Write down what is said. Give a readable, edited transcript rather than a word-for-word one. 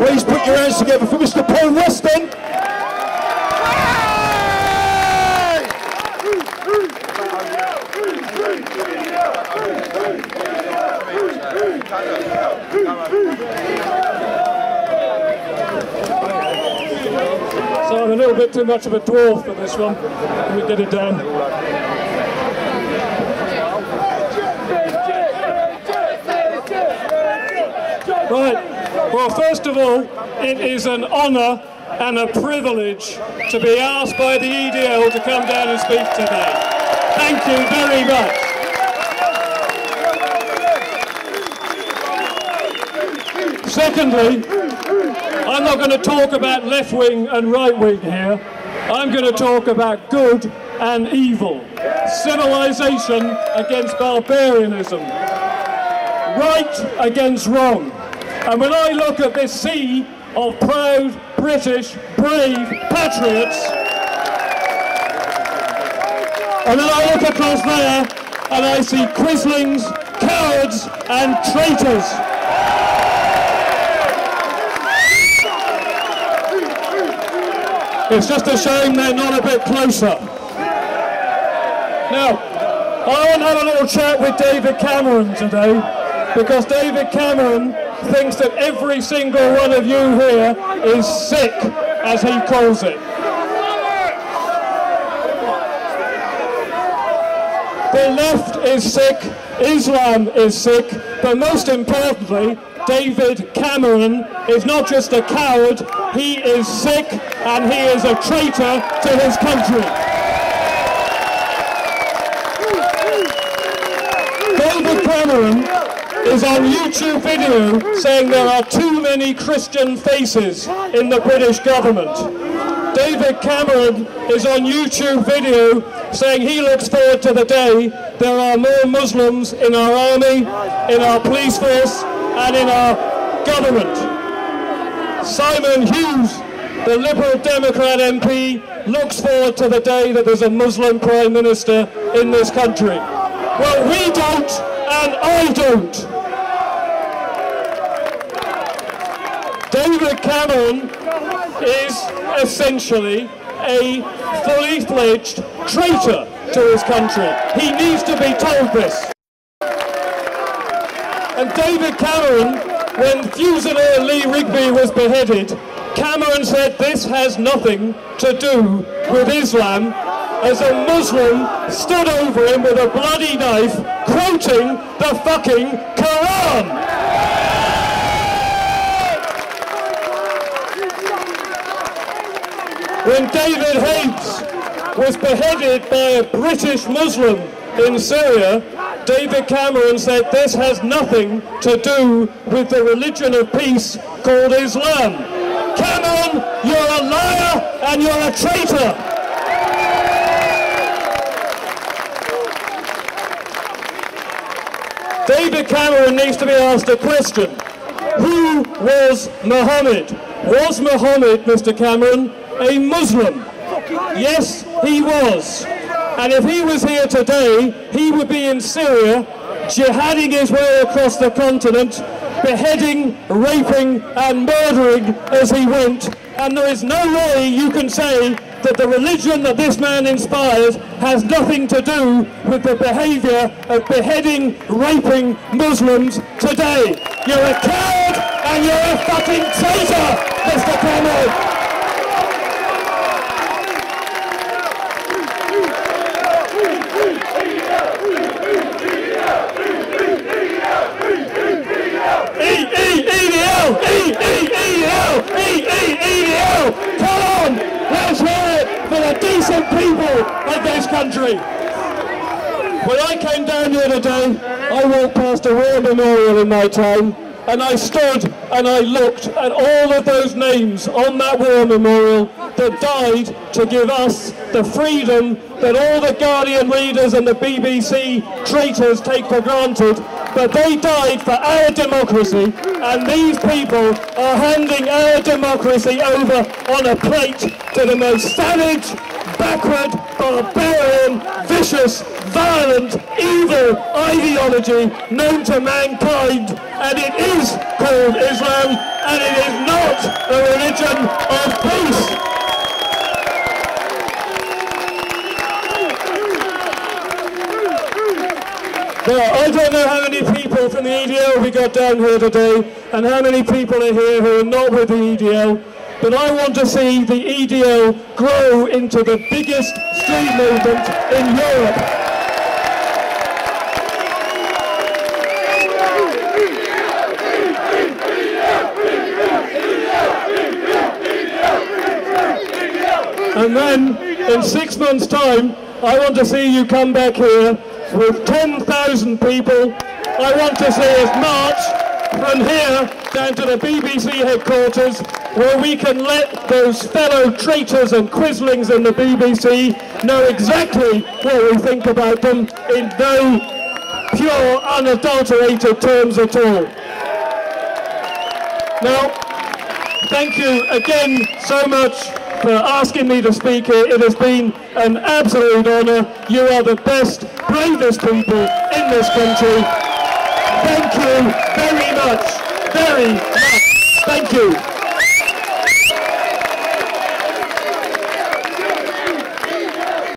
Please put your hands together for Mr. Paul Weston. So I'm a little bit too much of a dwarf for this one. Let me get it down. Right. Well, first of all, it is an honour and a privilege to be asked by the EDL to come down and speak today. Thank you very much. Secondly, I'm not going to talk about left-wing and right-wing here. I'm going to talk about good and evil. Civilisation against barbarianism. Right against wrong. And when I look at this sea of proud, British, brave patriots, and then I look across there and I see quislings, cowards and traitors. It's just a shame they're not a bit closer. Now, I want to have a little chat with David Cameron today, because David Cameron thinks that every single one of you here is sick, as he calls it. The left is sick, Islam is sick, but most importantly, David Cameron is not just a coward, he is sick and he is a traitor to his country. David Cameron is on YouTube video saying there are too many Christian faces in the British government. David Cameron is on YouTube video saying he looks forward to the day there are more Muslims in our army, in our police force and in our government. Simon Hughes, the Liberal Democrat MP, looks forward to the day that there's a Muslim Prime Minister in this country. Well, we don't, and I don't. David Cameron is essentially a fully fledged traitor to his country. He needs to be told this. And David Cameron, when Fusilier Lee Rigby was beheaded, Cameron said this has nothing to do with Islam, as a Muslim stood over him with a bloody knife, quoting the fucking Quran. When David Hagues was beheaded by a British Muslim in Syria, David Cameron said this has nothing to do with the religion of peace called Islam. Cameron, you're a liar and you're a traitor. David Cameron needs to be asked a question. Who was Muhammad? Was Muhammad, Mr. Cameron, a Muslim? Yes, he was. And if he was here today, he would be in Syria, jihading his way across the continent, beheading, raping and murdering as he went. And there is no way you can say that the religion that this man inspires has nothing to do with the behaviour of beheading, raping Muslims today. You're a coward and you're a fucking traitor, Mr. Cameron. EDL! Come on! Let's hear it for the decent people of this country! When I came down here today, I walked past a war memorial in my town, and I stood and I looked at all of those names on that war memorial that died to give us the freedom that all the Guardian readers and the BBC traitors take for granted. But they died for our democracy, and these people are handing our democracy over on a plate to the most savage, backward, barbarian, vicious, violent, evil ideology known to mankind, and it is called Islam. and it is not a religion of peace. Now, I don't know how many people from the EDL we got down here today, and how many people are here who are not with the EDL, but I want to see the EDL grow into the biggest street movement in Europe. And then, in 6 months' time, I want to see you come back here with 10,000 people. I want to see us march from here down to the BBC headquarters, where we can let those fellow traitors and quislings in the BBC know exactly what we think about them in no pure, unadulterated terms at all. Now, thank you again so much for asking me to speak here. It has been an absolute honour. You are the best, bravest people in this country. Thank you very much. Very much. Thank you.